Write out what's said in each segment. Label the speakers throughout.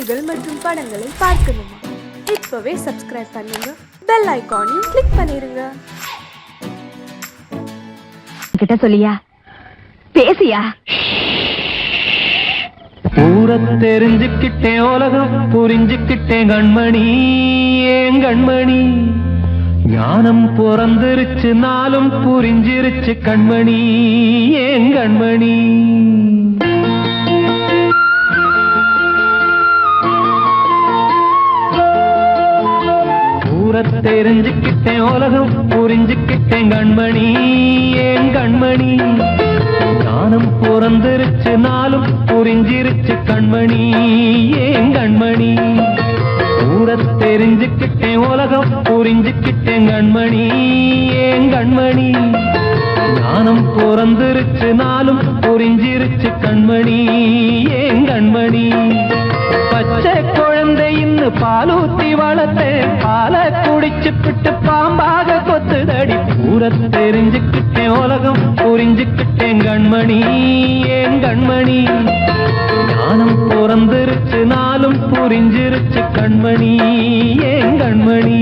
Speaker 1: காணொளிகள் மற்றும் படங்களை பார்க்கணுமா? இப்பவே சப்ஸ்கிரைப் பண்ணுங்க, பெல் ஐகானையும் கிளிக் பண்ணிருங்க.
Speaker 2: கிட்ட சொல்லியா பேசியா?
Speaker 3: ஊரை தெரிஞ்சுக்கிட்டேன், உலகம் புரிஞ்சுக்கிட்டேன் கண்மணி, ஏன் கண்மணி. ஞானம் பிறந்திருச்சு, நாளும் புரிஞ்சிருச்சு கண்மணி, ஏன் கண்மணி. ஊரை தெரிஞ்சுக்கிட்டேன், உலகம் புரிஞ்சுக்கிட்டேன் கண்மணி, ஏன் கண்மணி. ஞானம் பிறந்திருச்சு, நாளும் புரிஞ்சிருச்சு கண்மணி, ஏன் கண்மணி. ஊரை தெரிஞ்சுக்கிட்டேன், உலகம் புரிஞ்சுக்கிட்டேன் கண்மணி, ஏன் கண்மணி. ஞானம் பிறந்திருச்சு, நாளும் புரிஞ்சிருச்சு கண்மணி, ஏன் கண்மணி. பச்சை குழந்தைன்னு பாலூத்தி வளர்த்தேன், பாலை குடிச்சுப்பிட்டு பாம்பாக கொத்துதடி. ஊரை தெரிஞ்சுக்கிட்டேன், உலகம் புரிஞ்சுக்கிட்டேன் கண்மணி, ஏன் கண்மணி. ஞானம் பிறந்திருச்சு, நாளும் புரிஞ்சிருச்சு கண்மணி, ஏன் கண்மணி.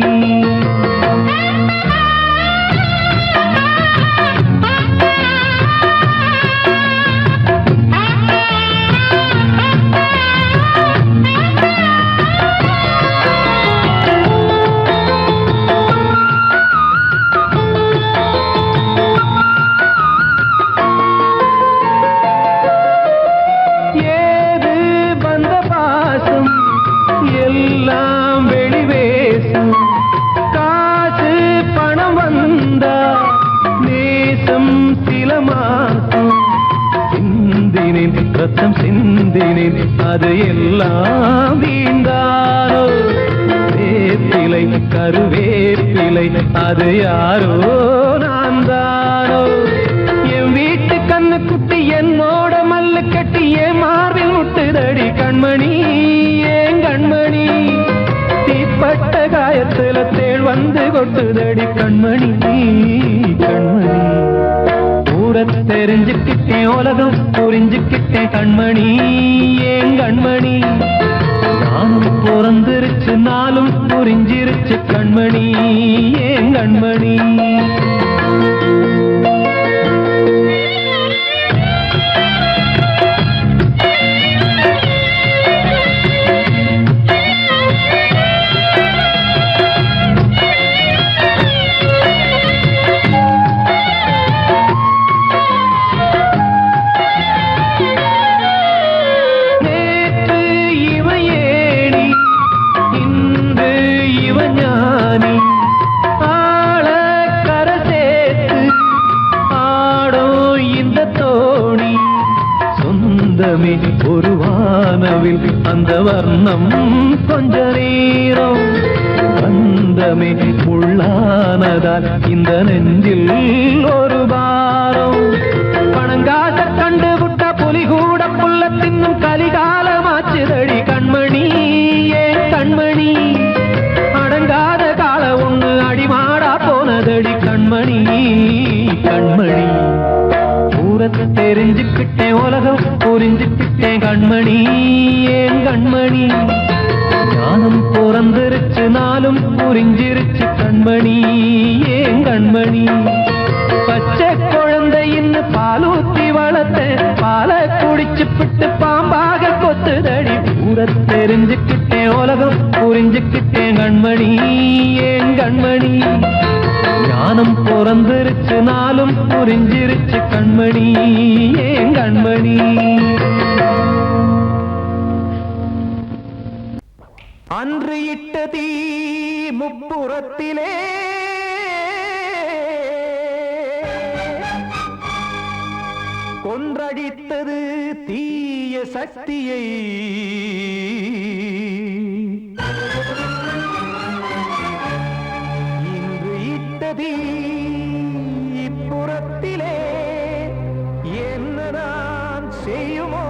Speaker 3: எல்லாம் வெளிவேசும், காசு பணம் வந்தா நேசம் சில மாசம். சிந்தினேன் ரத்தம் சிந்தினேன், அது எல்லாம் வீண்டாரோ. வேப்பிலை கருவேப்பிலை, அது யாரோ நான் தானோ. என் வீட்டு கண்ணு குட்டி என்னோட மல்லு கட்டி என் மார்பில் முட்டுதடி கண்மணி, ஏன் கண்மணி. தீப்பட்ட காயத்துல தேள் வந்து கொட்டுதடி கண்மணி, கண்மணி. ஊரை தெரிஞ்சுக்கிட்டேன், உலகம் புரிஞ்சுக்கிட்டேன் கண்மணி, ஏன் கண்மணி. நானும் பிறந்திருச்சு, நாளும் புரிஞ்சிருச்சு கண்மணி, ஏன் கண்மணி. ஒரு வானவில் அந்த வர்ணம் கொஞ்ச நேரம் வந்தமே உள்ளானதால் இந்த நெஞ்சில் ஒரு பாரம். பணங்காச கண்டு விட்ட புலி கூட புல்ல தின்னும் கலிகாலமாச்சுதடி கண்மணி, ஏன் கண்மணி. அடங்காத கால ஒண்ணு அடிமாடா போனதடி கண்மணி, கண்மணி. ஊரை தெரிஞ்சுக்கிட்டேன், உலகம் புரிஞ்சுக்கிட்டேன் கண்மணி, ஏன் கண்மணி. ஞானம் பிறந்திருச்சு, நாளும் புரிஞ்சிருச்சு கண்மணி, ஏன் கண்மணி. பச்சை குழந்தைன்னு பாலூத்தி வளர்த்தேன், பாலை குடிச்சுப்பிட்டு பாம்பாக கொத்துதடி. ஊரை தெரிஞ்சுக்கிட்டேன், உலகம் புரிஞ்சுக்கிட்டேன் கண்மணி, ஏன் கண்மணி. ஞானம் பிறந்திருச்சு, நாளும் புரிஞ்சிருச்சு கண்மணி, ஏன் கண்மணி. அன்று இட்ட தீ முப்புறத்திலே கொன்றடித்தது தீய சக்தியை. இன்று இட்டதீ இப்புறத்திலே என்னதான் செய்யுமோ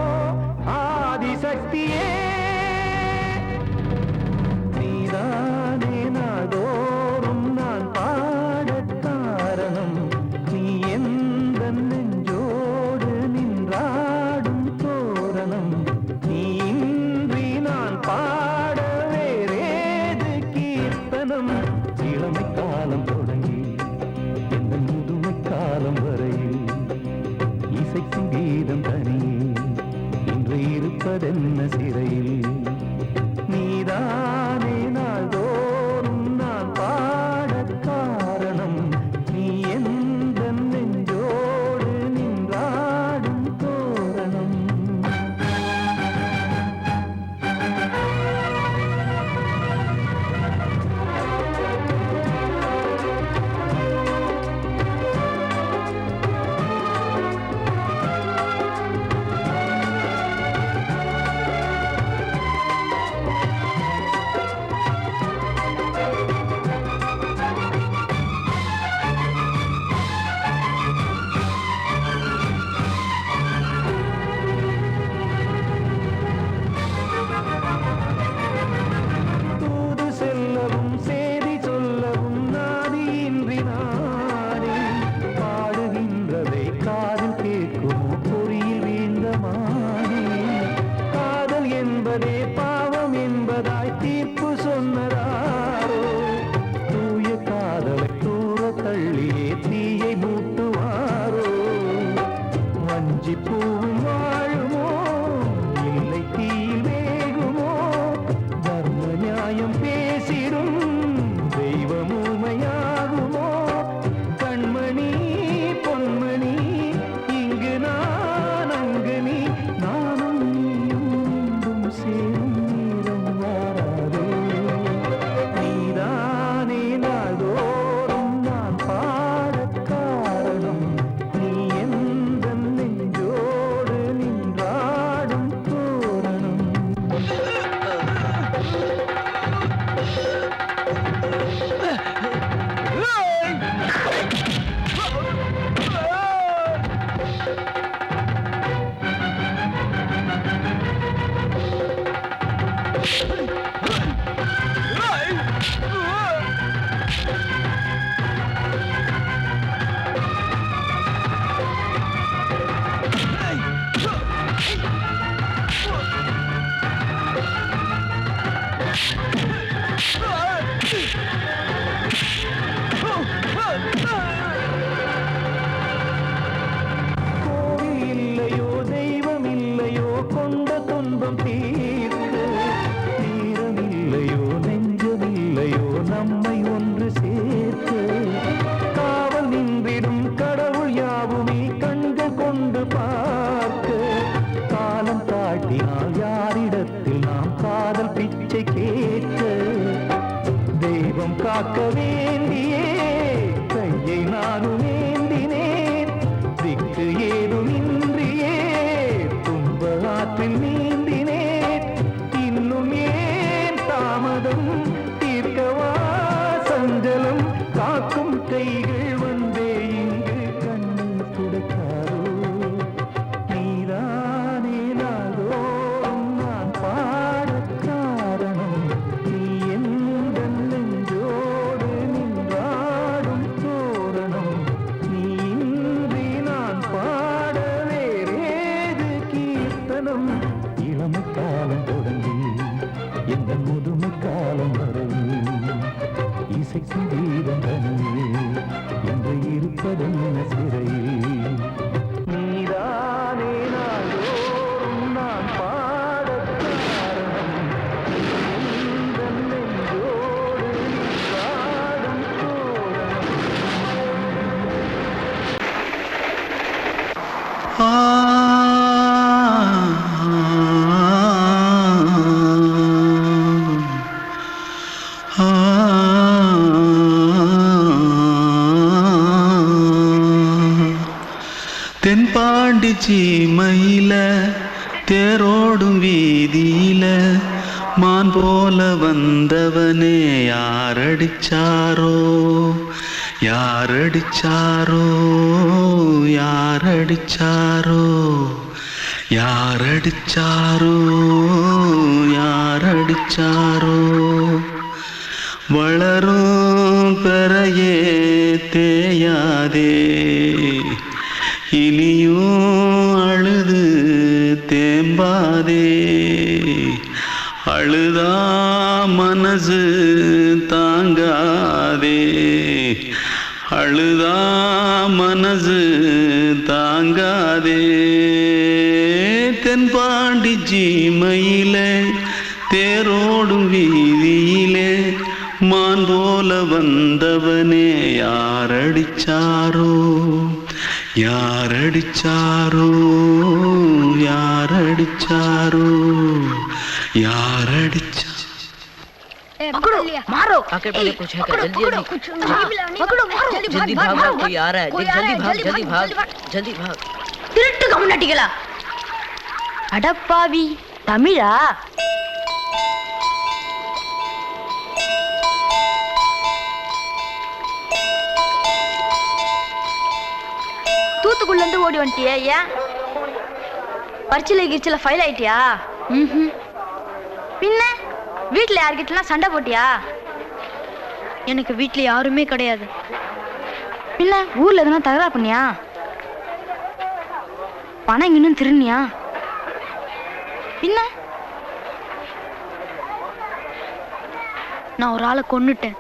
Speaker 3: ஆதிசக்தியே. நீதானே நாள்தோறும் நான் பாட காரணம், நீ எந்த நெஞ்சோடு நின்றாடும் தோரணம். நீ இன்றி சிறையில் நீதானே நாள்தோறும் நான் பாடக் காரணம் நீ எந்த நெஞ்சோடு நின்றாடும் தோரணம் தூது செல்லவும் சேதி சொல்லவும் நாதியின்றி நானே பாடுகின்றதை காதில் கேட்குமோ பொறியில் வீழ்ந்த மானே காதல் என்பதே பாவம் என்பதாய் தீர்ப்பு சொன்னதாரோ தூய காதலை தூர தள்ளியே தீயை மூட்டுவாரோ வஞ்சி பூவும் வாழுமோ இல்லை தீயில் வேகுமோ தர்ம நியாயம் பேசிடும் தெய்வம் ஊமையாகுமோ கண்மணி பொன்மணி இங்கு நான் அங்கு நீ நானும் நீயும் மீண்டும் சேரும் நேரம் வாராதோ நீதானே நாள்தோறும் நான் பாடக் காரணம் நீ எந்த நெஞ்சோடு நின்றாடும் தோரணம் கோவில் இல்லையோ தெய்வம் இல்லையோ கொண்ட துன்பம் தீர்க்க நேரம் இல்லையோ நெஞ்சம் இல்லையோ நம்மை ஒன்று சேர்க்க காவல் நின்றிடும் கடவுள் யாவுமே கண்கள் கொண்டு பார்க்க காலம் காட்டினால் யாரிடத்தில் நாம் காதல் பிச்சை கேட்க தெய்வம் காக்க வேண்டியே கையை நானும் ஏந்தினேன் திக்கு ஏதும் இன்றியே துன்ப ஆற்றில் நீந்தினேன் இன்னும் ஏன் தாமதம் தீர்க்கவா சஞ்சலம் காக்கும் கைகள் வந்தே இங்கு கண்ணீர் துடைக்காதோ நீதானே நாள்தோறும் நான் பாடக் காரணம் நீ எந்த நெஞ்சோடு நின்றாடும் தோரணம் நீ இன்றி நான் பாட வேறேது கீர்த்தனம் இளமை காலம் தொடங்கி எந்த முதுமை காலம் வரை இசைக்கும் கீதம் தனியே என்று இருப்பதென்ன சிறையில் நீதானே நாள்தோறும் நான் பாடக் காரணம் நீ எந்த நெஞ்சோடு நின்றாடும் தோரணம்
Speaker 4: தென்பாண்டி சீமையில தேரோடும் வீதியில மான் போல வந்தவனே யாரடிச்சாரோ யாரடிச்சாரோ யாரடிச்சாரோ யாரடிச்சாரோ யாரடிச்சாரோ வளரும் பெறையே தேயாதே இனியும் அழுது தேம்பாதே அழுதா மனசு தாங்காதே அழுதா மனசு தாங்காதே தென்பாண்டி ஜீம சீமையிலே தேரோடும் வீதியிலே மான் போல வந்தவனே யாரடிச்சாரோ யாரடிச்சாரோ யாரடிச்சாரோ யாரடிச்சா
Speaker 2: पकड़ो मारो
Speaker 5: आके पहले कुछ है क्या जल्दी जल्दी
Speaker 2: पकड़ो मारो
Speaker 5: जल्दी भाग भाग कोई आ रहा है देख जल्दी भाग जल्दी भाग
Speaker 2: திருட்டு கம்யூனிட்டிகளா அடப்பாவி தமிழா தூத்துக்குள்ள இருந்து ஓடி வந்துட்டியா ஏன் பரிச்சையில கிரிச்சில ஃபைல் ஆயிட்டியா பின்ன வீட்டுல யார்கிட்டலாம் சண்டை போட்டியா எனக்கு வீட்டுல யாருமே கிடையாது பின்ன ஊர்ல எதுனா தகராறு பண்ணியா பணம் இன்னும் திருநியா பின்ன நான் ஒரு ஆளை கொன்னுட்டேன்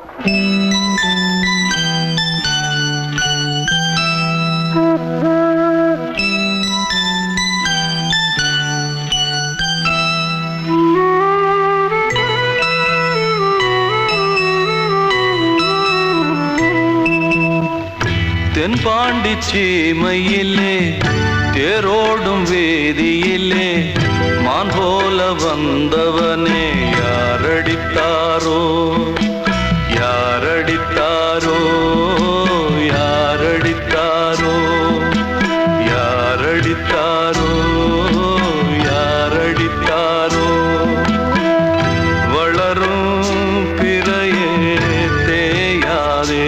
Speaker 4: தென்பாண்டி சீமையிலே தேரோடும் வேதியிலே மான் போல வந்தவனே யாரடித்தாரோ யாரடித்தாரோ யாரடித்தாரோ யாரடித்தாரோ யாரடித்தாரோ வளரும் பிறையே தேயாதே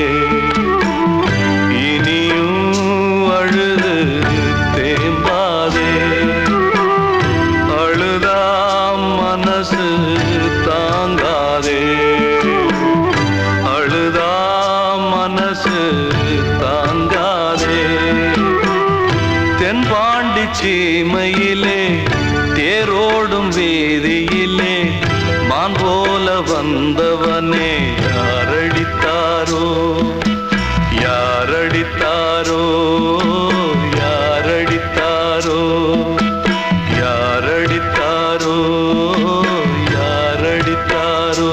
Speaker 4: சீமையிலே தேரோடும் வேதியிலே மான் போல வந்தவனே யாரடித்தாரோ யாரடித்தாரோ யாரடித்தாரோ யாரடித்தாரோ யாரடித்தாரோ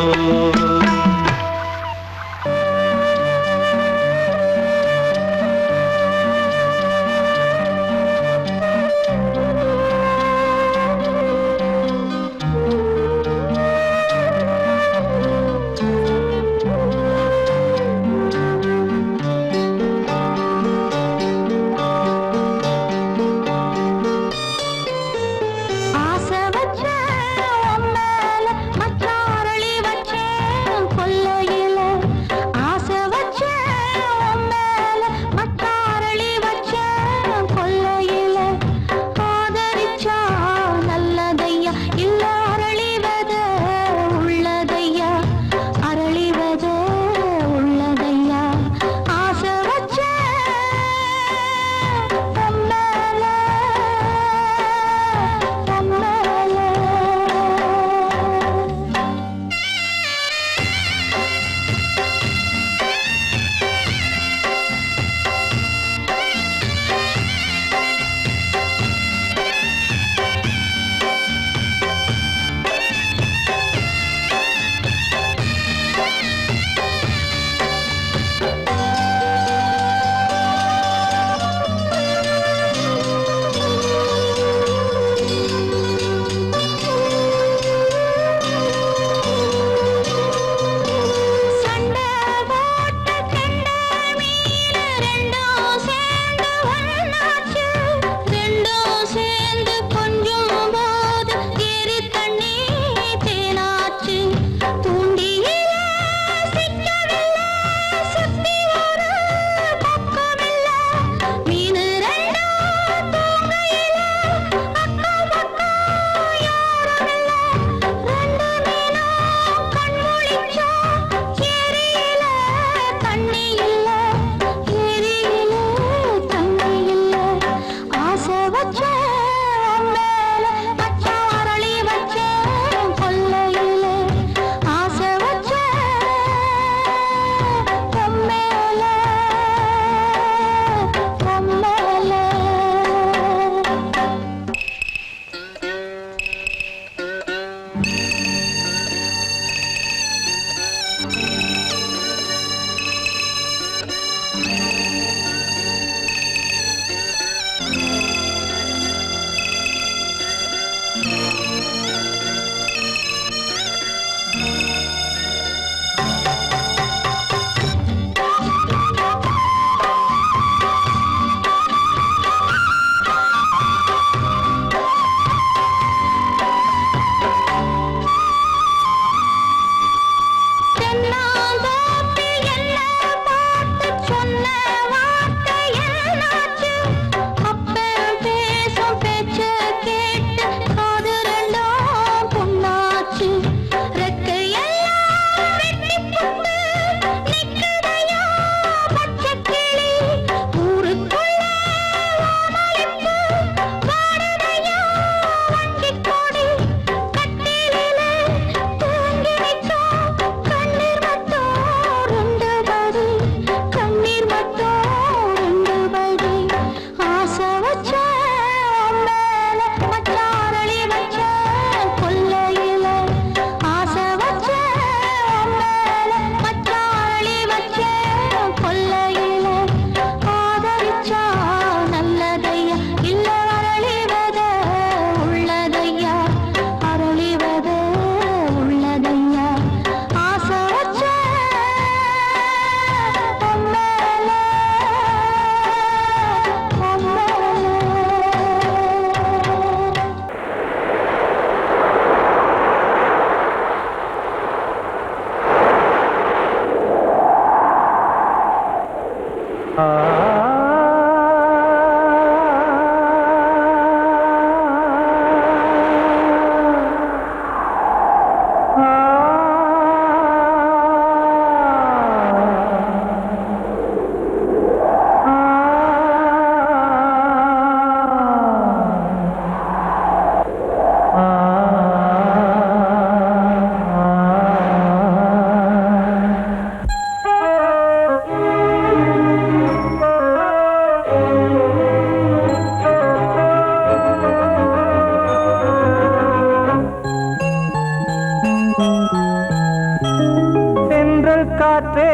Speaker 3: காற்றே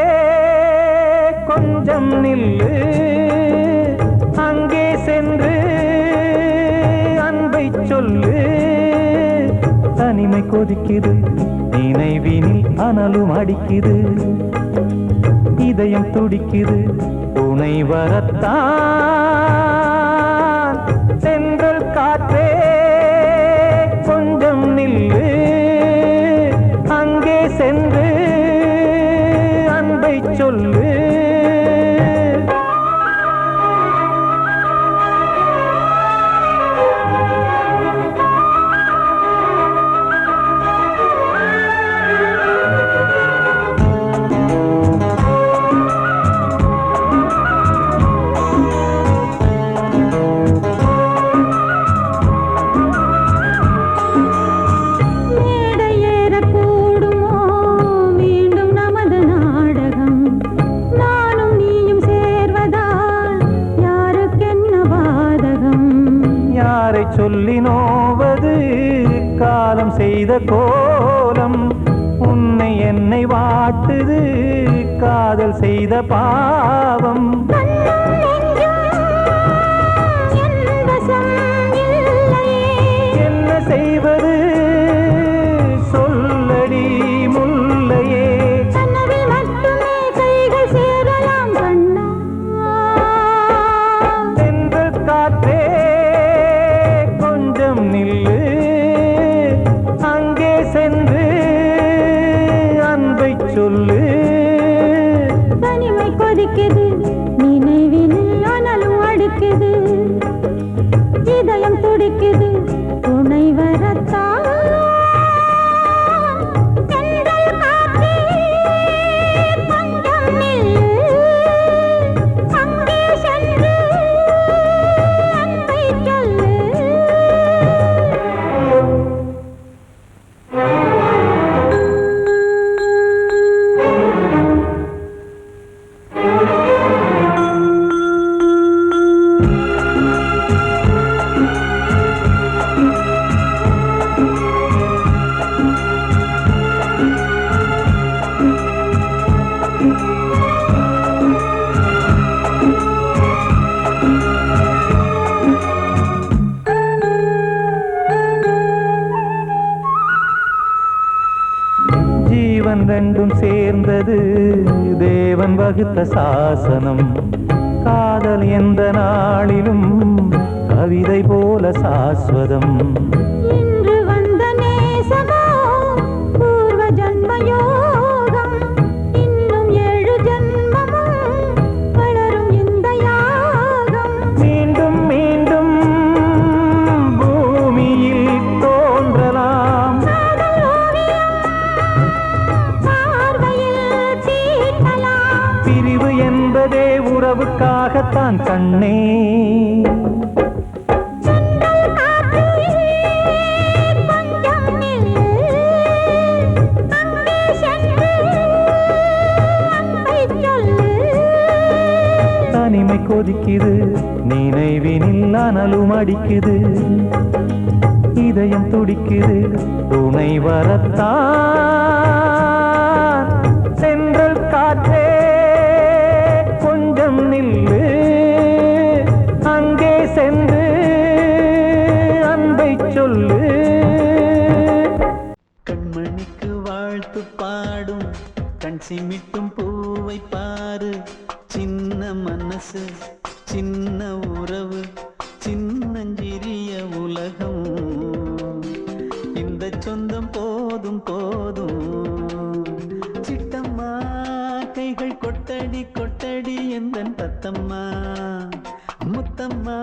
Speaker 3: கொஞ்சம் நில்லு, அங்கே சென்று அன்பை சொல்லு. தனிமை கொதிக்குது, நினைவினில் அனலும் அடிக்குது, இதயம் துடிக்குது துணை வரத்தான். சென்றல் காற்றே கொஞ்சம் நில்லு, அங்கே சென்று அன்பை சொல்லு. சொல்லி நோவது காலம் செய்த கோலம், உன்னை என்னை வாட்டுது காதல் செய்த பாவம். என்ன செய்வது சொல்லடி முல்லையே, சென்றல் காற்றே நில்லு, அங்கே சென்று அன்பை சொல்லு.
Speaker 6: தனிமை கொதிக்குது, நினைவினில் அனலும் அடிக்குது, இதயம் துடிக்குது துணை வரத்தான். ஜீவன் ரெண்டும் சேர்ந்தது தேவன் வகுத்த சாசனம். காதல் எந்த நாளிலும் கவிதை போல சாஸ்வதம். இன்று வந்த நேசமோ பூர்வ ஜன்ம யோகம், இன்னும் 7 ஜன்மமும் வளரும் இந்த யாகம்.
Speaker 3: மீண்டும் மீண்டும் பூமியில் தோன்றலாம், பிரிவு என்பதே உறவுக்காகத்தான் கண்ணே. தனிமை கொதிக்குது, நினைவினில் அனலும் அடிக்குது, இதயம் துடிக்குது துணை வரத்தான். சென்றல் காற்றே கொஞ்சம் நில்லு, அங்கே சென்று அன்பை சொல்லு. கண்மணிக்கு வாழ்த்து பாடும் கண் சிமிட்டும் பூவை பாரு, சின்ன மனசு சின்ன உறவு சின்னஞ்சிறிய உலகம், இந்த சொந்தம் போதும் போதும். சிட்டம்மா கைகள் கொட்டடி கொட்டடி எந்தன் தத்த தத்தம்மா முத்தம்மா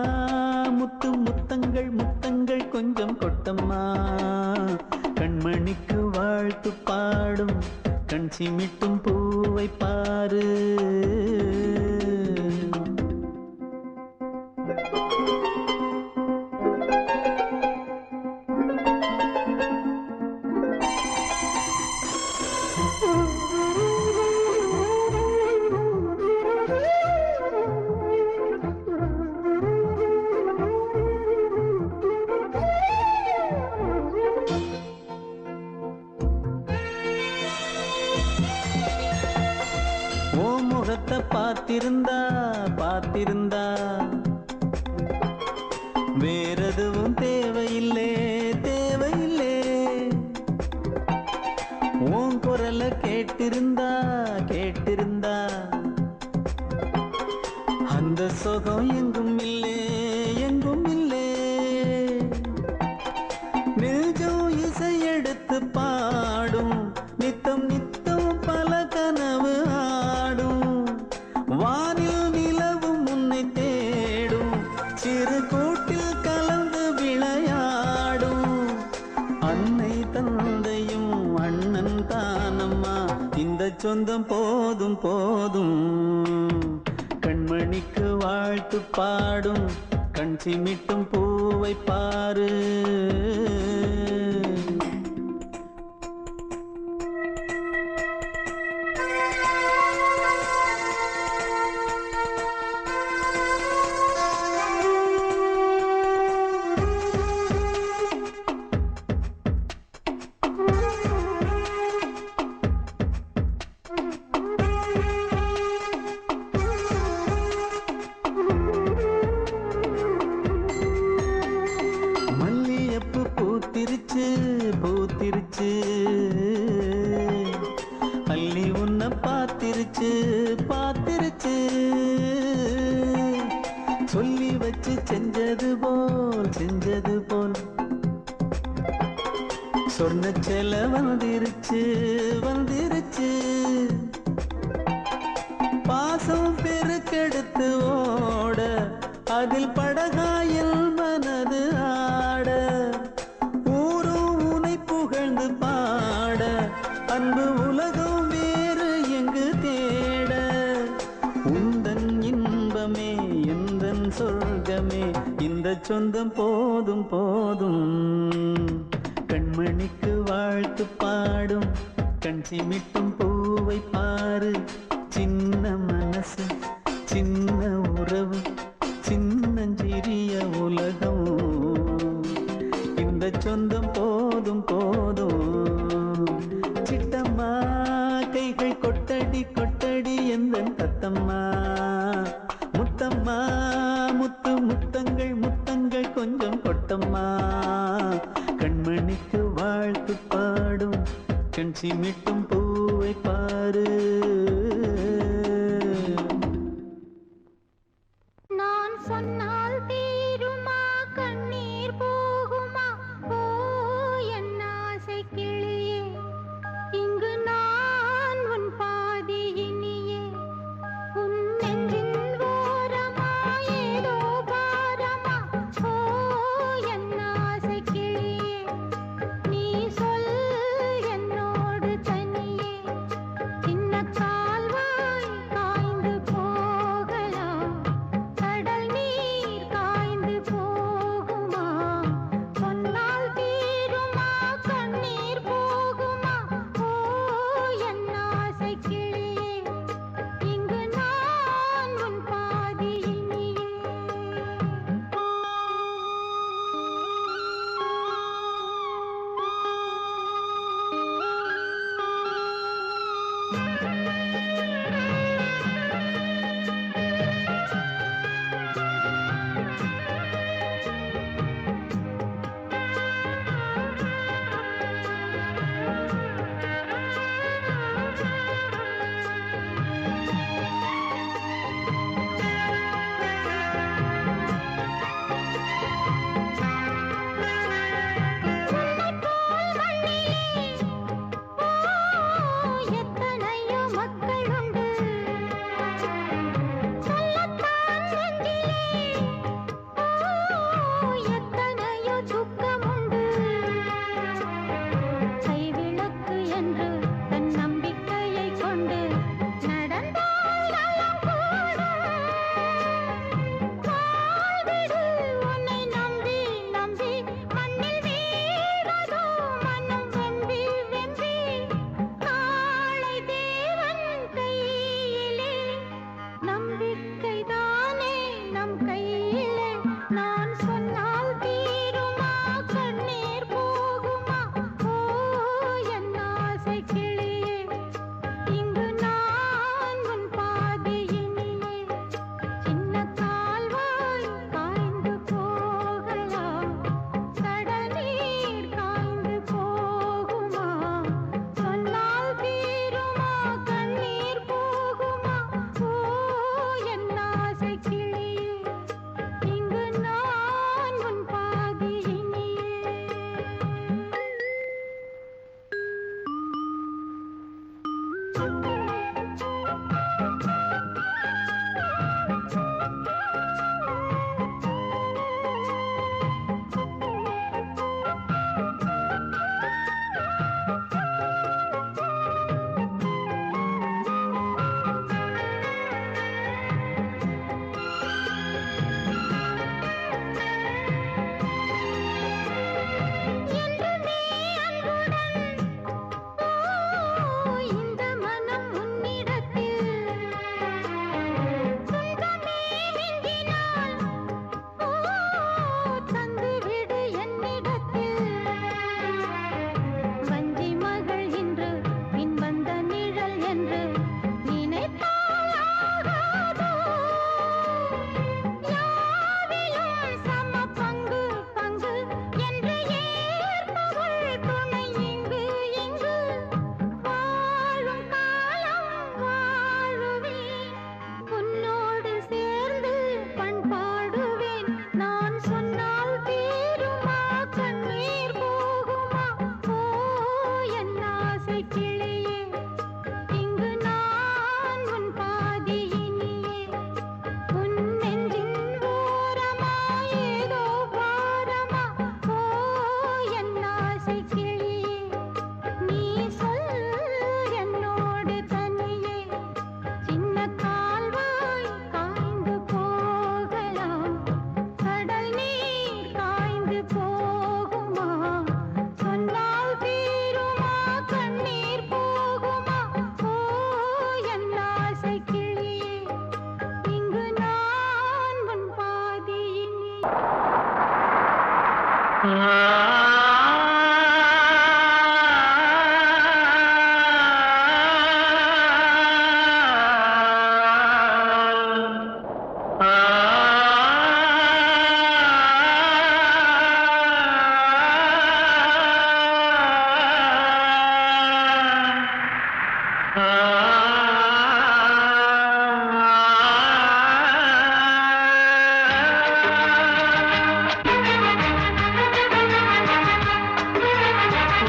Speaker 3: முத்து முத்தங்கள் முத்தங்கள் கொஞ்சம் கொட்டம்மா கண்மணிக்கு வாழ்த்து பாடும் கண் சிமிட்டும் பூவை பாரு முகத்தை பார்த்திருந்தா பார்த்திருந்தா வேறெதுவும் தேவையில்லை தேவையில்லை உன் குரலை கேட்டிருந்தா கேட்டிருந்தா அந்த சுகம் எங்கும் இல்லை எங்கும் இல்லை நெஞ்சம் இசை எடுத்து பாடும் நித்தம் நித்தம் பல கனவு ஆடும் வானில் நிலவும் உன்னை தேடும் சிறு கூட்டில் கலந்து விளையாடும் அன்னை தந்தையும் அண்ணன் தானம்மா இந்த சொந்தம் போதும் போதும் கண்மணிக்கு வாழ்த்து பாடும் கண் சிமிட்டும் பூவை பாரு பூத்திருச்சு பூத்திருச்சு அள்ளி உன்னை பார்த்திருச்சு பார்த்திருச்சு சொல்லி வச்சு செஞ்சது போல் சொன்ன செல வந்துருச்சு வந்துருச்சு பாசம் பெருக்கெடுத்து ஓட அதில் படகாயில் மனது ஆட புகழ்ந்து பாட அன்பு உலகம் வேறு எங்கு தேட உந்தன் இன்பமே எந்தன் சொர்க்கமே இந்த சொந்தம் போதும் போதும் கண்மணிக்கு வாழ்த்து பாடும் கண் சிமிட்டும் பூவை பாரு சின்ன மனசு சின்ன உறவு சின்னஞ்சிறிய உலகம் இந்த சொந்தம் போதும் போதும் சிட்டம்மா கைகள் கொட்டடி கொட்டடி எந்தன் தத்தம்மா முத்தம்மா முத்து முத்தங்கள் முத்தங்கள் கொஞ்சம் கொட்டம்மா கண்மணிக்கு வாழ்த்து பாடும் கண் சிமிட்டும் பூவை பாரு
Speaker 2: நான் சொன்னால் தீருமா கண்ணீர் போகுமா ஓ என் ஆசை கிளியே இங்கு நான் உன் பாதி இனியே உன் நெஞ்சின் ஓரமா ஏதோ பாரமா ஓ என் ஆசை கிளியே நீ சொல் என்னோடு தனியே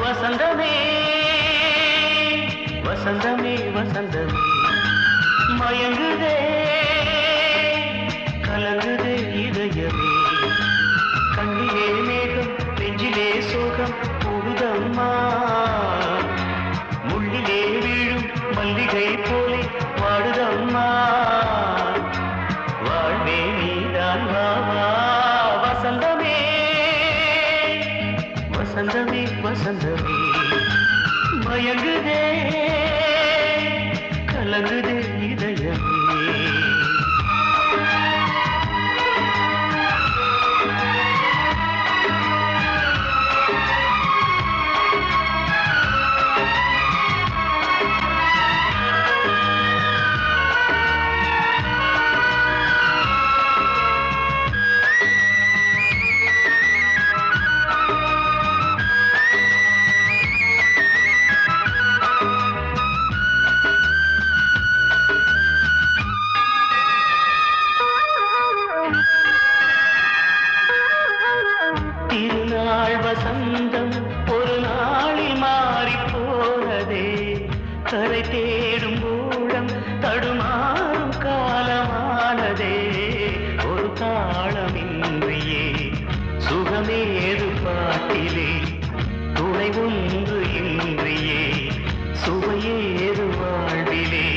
Speaker 3: வசந்தமே வசந்தமே வசந்தமே மயங்குதே கலங்குதே இதயமே கண்ணிலே மேகம் நெஞ்சிலே சோகம் கூடுதம்மா முள்ளிலே வீழும் மல்லிகை போலே வாடுதம்மா வாழ்வே நீதான் வாவா வசந்தமே வசந்தமே வசந்தமே மயங்குதே கலங்குதே இதயமே திருநாள் வசந்தம் ஒரு நாளில் மாறி போனதே கரை தேடும் ஊழம் தடுமாறும் காலமானதே ஒரு தாளமின்றியே சுகமேது பாட்டிலே துணை ஒன்று இன்றியே சுவையேது வாழ்விலே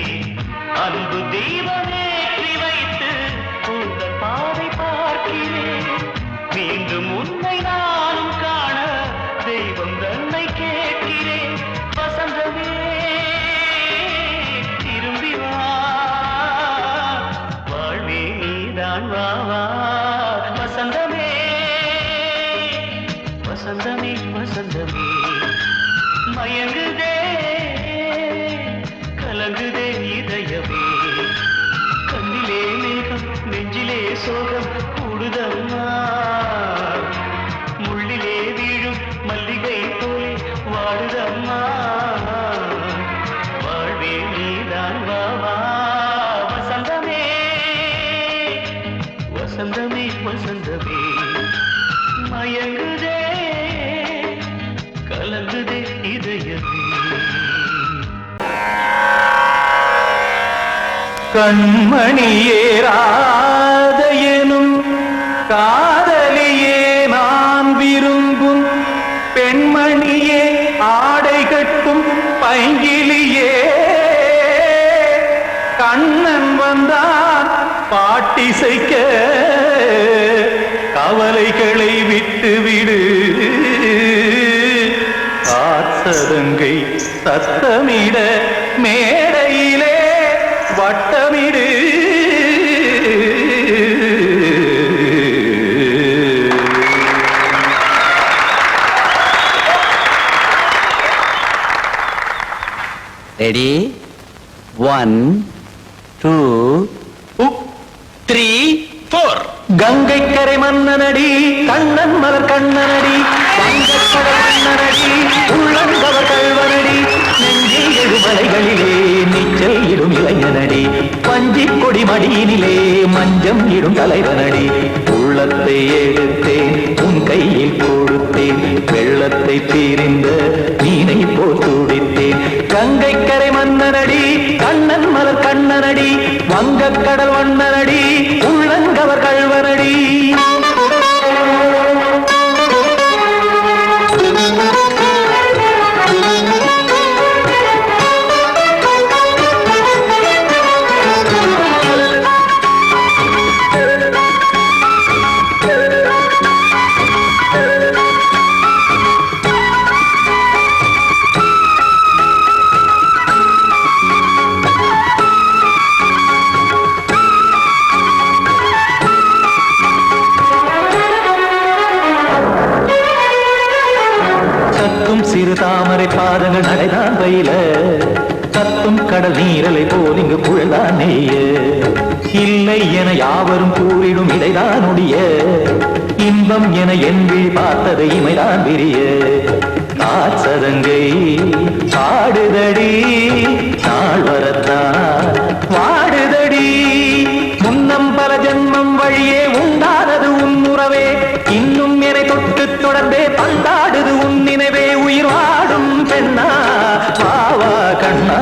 Speaker 3: அன்பு தெய்வமேற்றி வைத்து உங்கள் பாதை பார்க்கிறேன் மீண்டும் உன்னை நானும் காண தெய்வம் தன்னை கேட்கிறேன் வசந்தமே திரும்பி வா வாழ்வே நீதான் வா வா வசந்தமே வசந்தமே வசந்தமே மயங்குதே கலங்குதே இதயமே கண்ணிலே மேகம் நெஞ்சிலே சோகம் கூடுதம்மா முள்ளிலே வீழும் மல்லிகை போலே வாடுதம்மா வாழ்வே நீதான் வா வா வசந்தமே வசந்தமே வசந்தமே மயங்குதே கலங்குதே இதயமே
Speaker 6: கண்மணியேராத எனும் காதலியே நான் விரும்பும் பெண்மணியே ஆடை கட்டும் பைங்கிலியே கண்ணன் வந்தான் பாட்டிசைக்க கவலைகளை விட்டுவிடு காத்ததங்கை சத்தமிட மேடையிலே வட்டமிடு
Speaker 5: ரெடி 1 2 3 4
Speaker 6: கங்கை கரை மன்னனடி கண்ணன் மலர் கண்ணனடி வங்கக்கடல் மன்னனடி உள்ளங்கவர் கல்வனடி நெஞ்சில் எழுமலைகளிலே நீச்சல் இடும் இளைஞனடி பஞ்சிக் கொடி மடியினிலே மஞ்சம் இடும் தலைவனடி உள்ளத்தை எடுத்தேன் உன் கையில் கொடுத்தேன் வெள்ளத்தை தீரிந்த மீனை போல் துடித்தேன் கங்கை கரை மன்னனடி கண்ணன் மலர் கண்ணனடி வங்கக்கடல் வண்ணனடி உள்ளங்கவர் கல்வனடி நான் பயில கத்தும் கடல் நீரலை போல் இங்கு புழல்தான் நெய்ய இல்லை என யாவரும் கூறிடும் இடைதான் உடைய இன்பம் என என் விழி பார்த்தது இமைதான் விரிய காற்சதங்கை பாடுதடி நாள் வரத்தான் வாடுதடி முன்னம் பல ஜென்மம் வழியே உண்டானது உன் உறவே இன்னும் என்னை தொட்டு தொடர்ந்தே பந்தாடுது உன் நினைவே உயிர் வாடும் பெண்ணா வாவா கண்ணா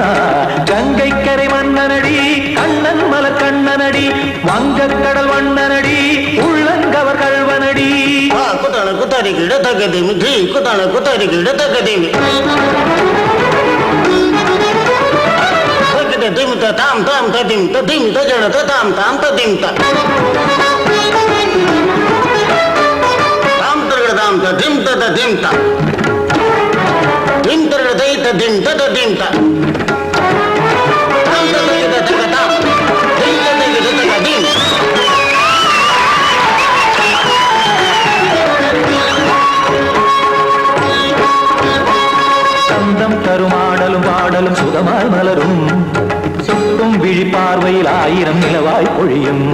Speaker 6: கங்கை கரை மன்னனடி கண்ணன் மலர் கண்ணனடி வங்கக் கடல் வண்ணனடி உள்ளங்கவர் கல்வனடி
Speaker 7: குத்தான குத்தாரிக்கு இடத்தக்கதேமி ஜி குத்தான குத்தாரிக்கு இடத்தக்கதேமி திமுக தாம் தாம் ததிம் ததிம் தஜன தாம் தாம் ததிம் தாம் தரகட தாம் ததிம் ததிம் திம் தரகட தை ததிம் ததிம் தாம் தரகட தகதாம் திம் தரகட தகதிம்
Speaker 6: சந்தம் தருமாடலும் பாடலும் சுகமாய் மலரும் சுட்டும் விழி பார்வையில் ஆயிரம் நிலவாய் பொழியும்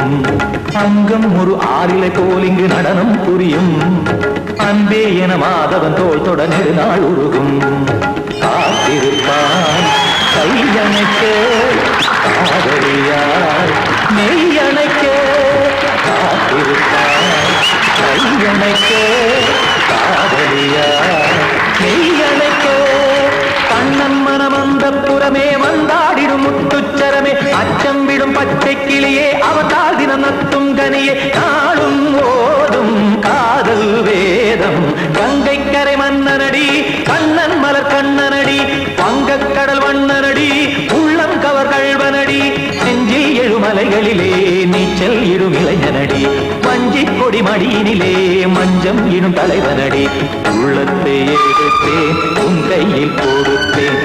Speaker 6: அங்கம் ஒரு ஆறிலை போல் இங்கு நடனம் புரியும் அன்பே என மாதவன் தோள் தொட நெடுநாள் உருகும் காத்திருப்பான் கையணைக்க காதலியார் மெய்யணைக்க காத்திருப்பான் கையணைக்க காதலியார் மெய்யணைக்க கண்ணன் மனமந்த புறமே வந்தாடிடும் முத்துச்சரமே அச்சம் விடும் பச்சை கிளியே அவதால் தினம் நத்தும் கனியே நாளும் ஓதும் காதல் வேதம் கங்கை கரை மன்னனடி கண்ணன் மலர் கண்ணனடி வங்கக் கடல் வண்ணனடி உள்ளம் கவர் கல்வனடி நெஞ்சில் எழுமலைகளிலே நீச்சல் இடும் இளைஞனடி வஞ்சி கொடி மடியினிலே மஞ்சம் இடும் தலைவனடி உள்ளத்தை எடுத்தேன் உன் கையில் கொடுத்தேன்